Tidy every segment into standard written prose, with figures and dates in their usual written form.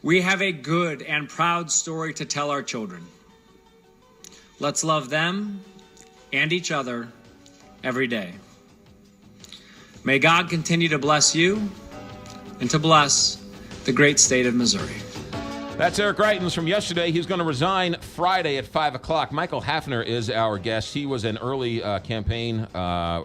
We have a good and proud story to tell our children. Let's love them and each other every day. May God continue to bless you and to bless the great state of Missouri. That's Eric Greitens from yesterday. He's going to resign Friday at 5 o'clock. Michael Hafner is our guest. He was an early campaign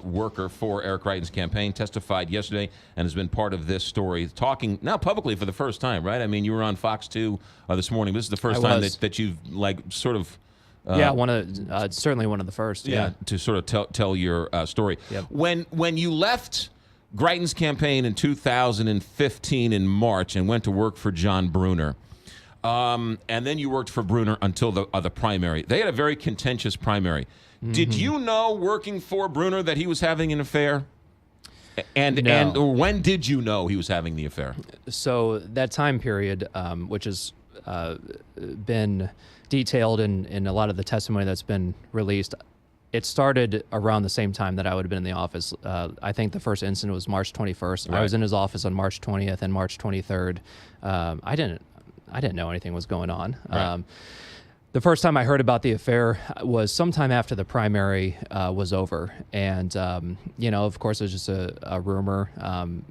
worker for Eric Greitens' campaign, testified yesterday, and has been part of this story, talking now publicly for the first time, right? I mean, you were on Fox 2 this morning. This is the first time that you've, like, sort of... certainly one of the first. Yeah, to sort of tell your story. Yep. When you left Greitens' campaign in 2015 in March and went to work for John Brunner, and then you worked for Brunner until the primary. They had a very contentious primary. Mm-hmm. Did you know, working for Brunner, that he was having an affair? And when did you know he was having the affair? So that time period, which has been detailed in a lot of the testimony that's been released, it started around the same time that I would have been in the office. I think the first incident was March 21st. Right. I was in his office on March 20th and March 23rd. I didn't know anything was going on. Right. The first time I heard about the affair was sometime after the primary was over. And, of course, it was just a rumor.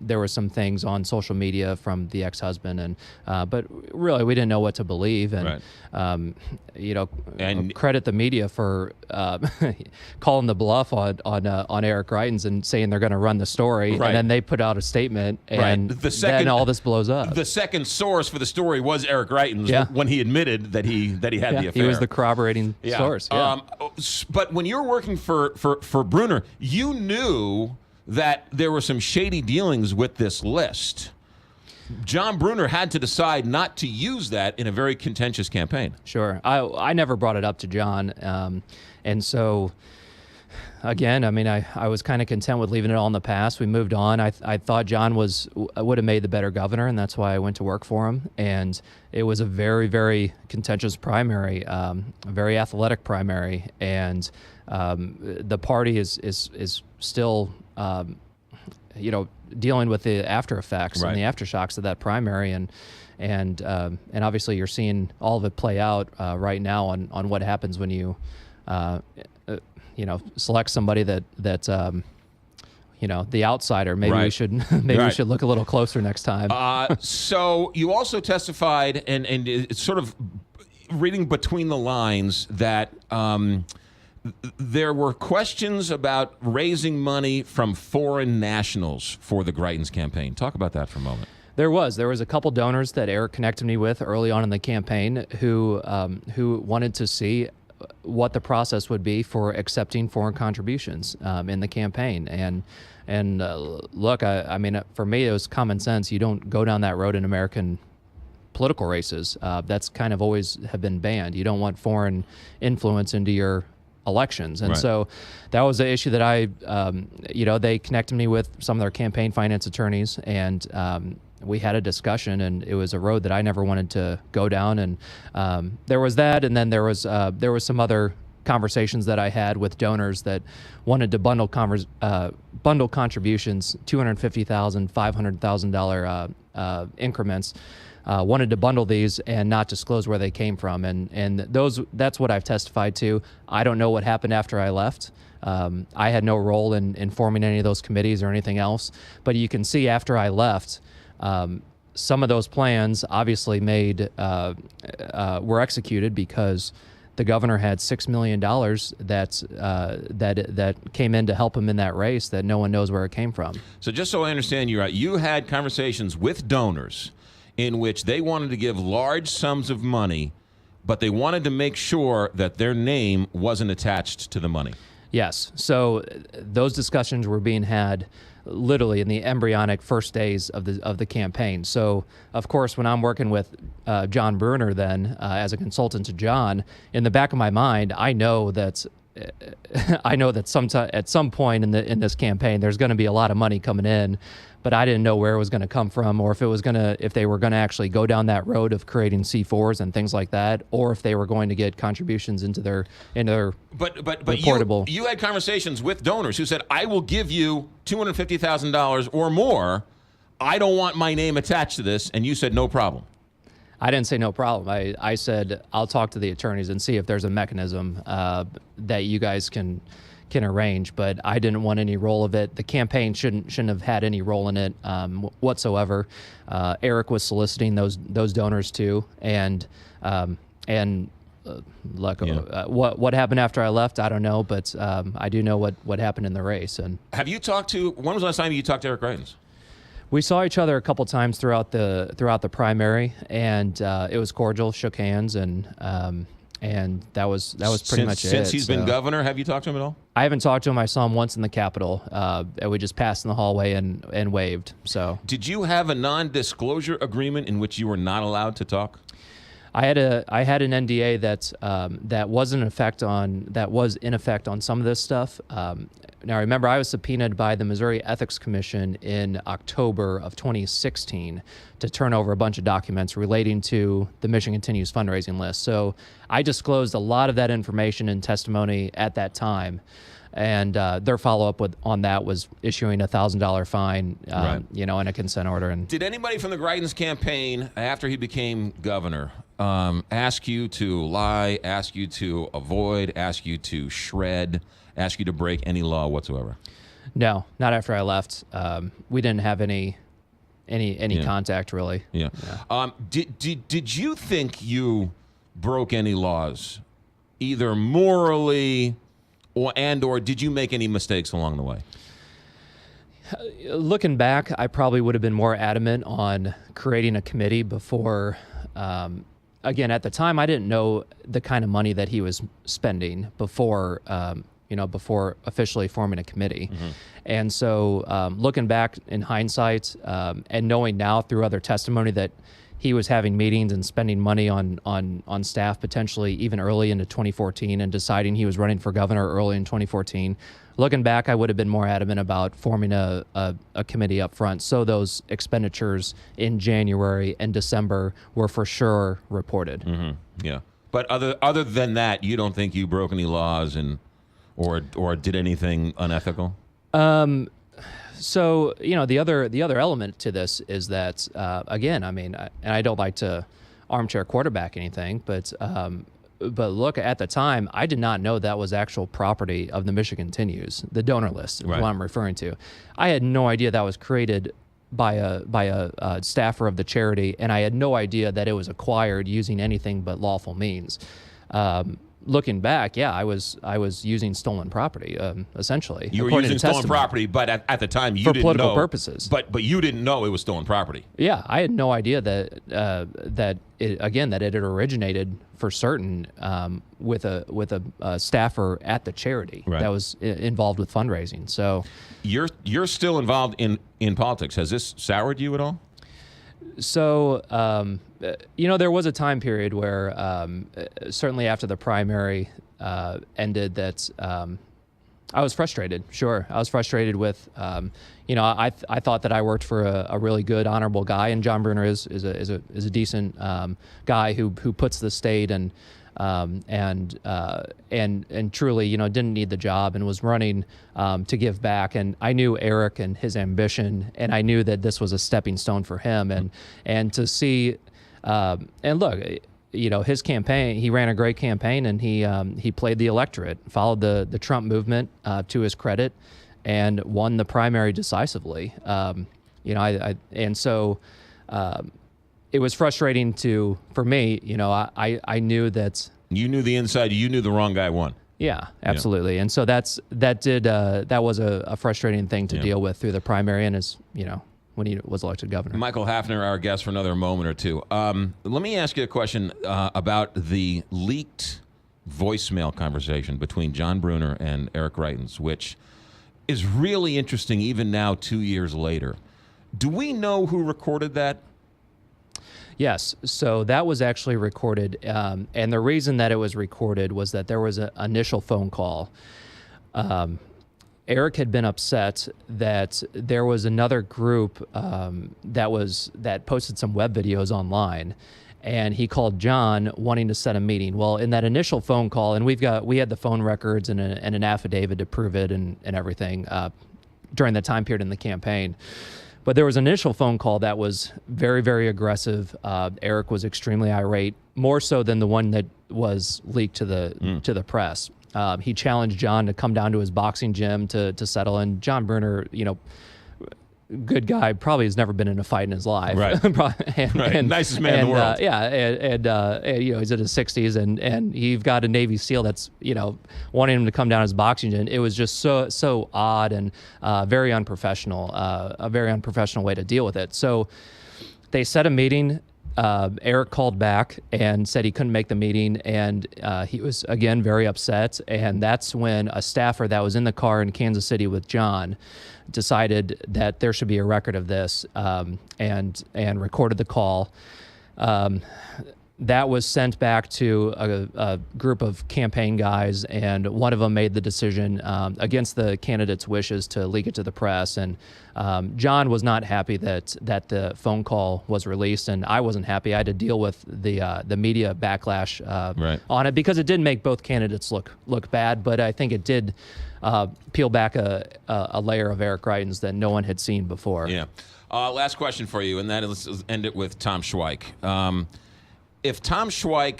There were some things on social media from the ex-husband, but really we didn't know what to believe. And, and credit the media for calling the bluff on Eric Greitens and saying they're going to run the story. Right. And then they put out a statement, and then all this blows up. The second source for the story was Eric Greitens when he admitted that he had the affair. He was the corroborating source. Yeah. But when you were working for Bruner, you knew that there were some shady dealings with this list. John Brunner had to decide not to use that in a very contentious campaign. Sure. I never brought it up to John. And so, again, I mean, I was kind of content with leaving it all in the past. We moved on. I thought John would have made the better governor, and that's why I went to work for him. And it was a very, very contentious primary, a very athletic primary. And the party is still, dealing with the after effects and the aftershocks of that primary. And obviously you're seeing all of it play out right now on what happens when you select somebody that the outsider. Maybe we should we should look a little closer next time. So you also testified, and it's sort of reading between the lines, that there were questions about raising money from foreign nationals for the Greitens campaign. Talk about that for a moment. There was a couple donors that Eric connected me with early on in the campaign who wanted to see what the process would be for accepting foreign contributions in the campaign. And look, I mean, for me, it was common sense. You don't go down that road in American political races. That's kind of always have been banned. You don't want foreign influence into your elections. And so that was the issue that they connected me with some of their campaign finance attorneys, and we had a discussion, and it was a road that I never wanted to go down. And there was that, and then there was some other conversations that I had with donors that wanted to bundle contributions, $250,000, $500,000 increments. Wanted to bundle these and not disclose where they came from, and that's what I've testified to. I don't know what happened after I left. I had no role in forming any of those committees or anything else. But you can see after I left, some of those plans obviously were executed because the governor had $6 million that came in to help him in that race that no one knows where it came from. So just so I understand you right, you had conversations with donors in which they wanted to give large sums of money, but they wanted to make sure that their name wasn't attached to the money. Yes. So those discussions were being had literally in the embryonic first days of the campaign. So, of course, when I'm working with John Brunner then as a consultant to John, in the back of my mind, I know that at some point in this campaign, there's going to be a lot of money coming in, but I didn't know where it was going to come from, or if they were going to actually go down that road of creating C4s and things like that, or if they were going to get contributions into their portable. You had conversations with donors who said, "I will give you $250,000 or more. I don't want my name attached to this," and you said, "No problem." I didn't say no problem. I said I'll talk to the attorneys and see if there's a mechanism that you guys can arrange, but I didn't want any role of it. The campaign shouldn't have had any role in it whatsoever. Eric was soliciting those donors too, and look, what happened after I left, I don't know, but I do know what happened in the race. And have you talked to? When was the last time you talked to Eric Greitens? We saw each other a couple times throughout the primary, and it was cordial. Shook hands, and that was pretty much it. Since he's been governor, have you talked to him at all? I haven't talked to him. I saw him once in the Capitol, and we just passed in the hallway and waved. So, did you have a non-disclosure agreement in which you were not allowed to talk? I had an NDA that was in effect on some of this stuff. Now, remember, I was subpoenaed by the Missouri Ethics Commission in October of 2016 to turn over a bunch of documents relating to the Mission Continues fundraising list. So I disclosed a lot of that information in testimony at that time. And their follow-up on that was issuing a $1,000 fine, right. And a consent order. And did anybody from the Greitens campaign, after he became governor, ask you to lie, ask you to avoid, ask you to shred, ask you to break any law whatsoever? No, not after I left. We didn't have any contact really. Yeah. Did you think you broke any laws, either morally? Or did you make any mistakes along the way? Looking back, I probably would have been more adamant on creating a committee before. Again, at the time, I didn't know the kind of money that he was spending before officially forming a committee. Mm-hmm. And so, looking back in hindsight, and knowing now through other testimony that he was having meetings and spending money on staff potentially even early into 2014 and deciding he was running for governor early in 2014. Looking back, I would have been more adamant about forming a committee up front so those expenditures in January and December were for sure reported. Mm-hmm. Yeah. But other than that, you don't think you broke any laws or did anything unethical? So, the other element to this is that, again, and I don't like to armchair quarterback anything, but look, at the time, I did not know that was actual property of the Mission Continues, the donor list, right. What I'm referring to. I had no idea that was created by a staffer of the charity, and I had no idea that it was acquired using anything but lawful means. Looking back, yeah, I was using stolen property, essentially. You were using stolen property, but at the time you didn't know. For political purposes. But you didn't know it was stolen property. Yeah, I had no idea that it had originated for certain with a staffer at the charity that was involved with fundraising. So you're still involved in politics. Has this soured you at all? So, there was a time period where, certainly after the primary ended, that I was frustrated. Sure, I was frustrated with, I thought that I worked for a really good, honorable guy, and John Brunner is a decent guy who puts the state and truly, didn't need the job and was running to give back. And I knew Eric and his ambition, and I knew that this was a stepping stone for him. And to see, and look, his campaign, he ran a great campaign, and he played the electorate, followed the Trump movement to his credit, and won the primary decisively. It was frustrating for me. I knew that you knew the inside. You knew the wrong guy won. Yeah, absolutely. Yeah. And so that was a frustrating thing to deal with through the primary, and when he was elected governor. Michael Hafner, our guest for another moment or two. Let me ask you a question about the leaked voicemail conversation between John Brunner and Eric Greitens, which is really interesting even now, 2 years later. Do we know who recorded that? Yes. So that was actually recorded. And the reason that it was recorded was that there was an initial phone call. Eric had been upset that there was another group that posted some web videos online, and he called John wanting to set a meeting. Well, in that initial phone call, and we had the phone records and an affidavit to prove it and everything during the time period in the campaign. But there was an initial phone call that was very, very aggressive. Eric was extremely irate, more so than the one that was leaked to the press. He challenged John to come down to his boxing gym to settle. And John Brunner, good guy, probably has never been in a fight in his life. Right. and nicest man in the world. And he's in his 60s, and you've got a Navy SEAL that's wanting him to come down his boxing gym. It was just so odd and very unprofessional. A very unprofessional way to deal with it. So they set a meeting. Eric called back and said he couldn't make the meeting, and he was again very upset. And that's when a staffer that was in the car in Kansas City with John decided that there should be a record of this, and recorded the call. That was sent back to a group of campaign guys, and one of them made the decision against the candidate's wishes to leak it to the press. And John was not happy that the phone call was released, and I wasn't happy. I had to deal with the media backlash on it, because it did make both candidates look bad. But I think it did peel back a layer of Eric Greitens that no one had seen before. Yeah. Last question for you, and that is, let's end it with Tom Schweich. If Tom Schweich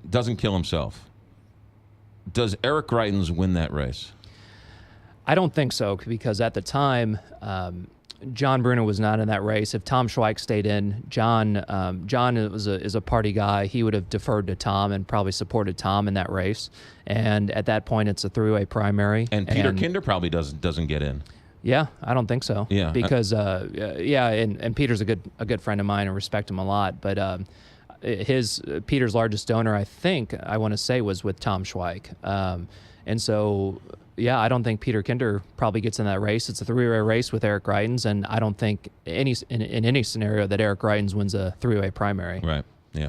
doesn't kill himself, does Eric Greitens win that race? I don't think so, because at the time, John Brunner was not in that race. If Tom Schweich stayed in, John is a party guy. He would have deferred to Tom and probably supported Tom in that race. And at that point, it's a three-way primary. And Peter Kinder probably doesn't get in. Yeah, I don't think so. Yeah, because and Peter's a good friend of mine and respect him a lot. But Peter's largest donor, I want to say, was with Tom Schweich. And so, yeah, I don't think Peter Kinder probably gets in that race. It's a three-way race with Eric Greitens, and I don't think in any scenario that Eric Greitens wins a three-way primary. Right, yeah.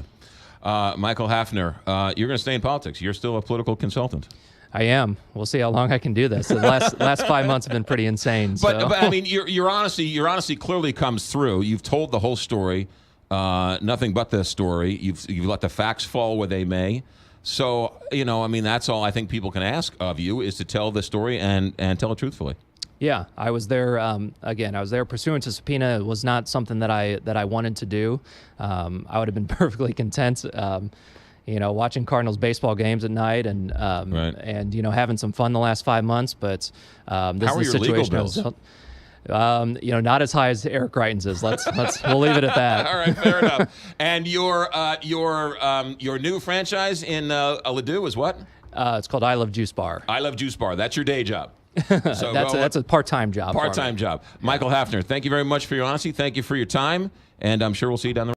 Michael Hafner, you're going to stay in politics. You're still a political consultant. I am. We'll see how long I can do this. The last 5 months have been pretty insane. But I mean, your honesty clearly comes through. You've told the whole story. Nothing but the story. You've let the facts fall where they may. So, that's all I think people can ask of you, is to tell the story and tell it truthfully. Yeah, I was there. Again, I was there pursuant to subpoena. It was not something that I wanted to do. I would have been perfectly content, watching Cardinals baseball games at night and having some fun the last 5 months. But this How is are the your situation. legal bills? Not as high as Eric Greitens is. We'll leave it at that. All right, fair enough. And your new franchise in Ladue is what? It's called I Love Juice Bar. I Love Juice Bar. That's your day job. So that's a part-time job. Part-time job. Michael Hafner, thank you very much for your honesty. Thank you for your time, and I'm sure we'll see you down the road.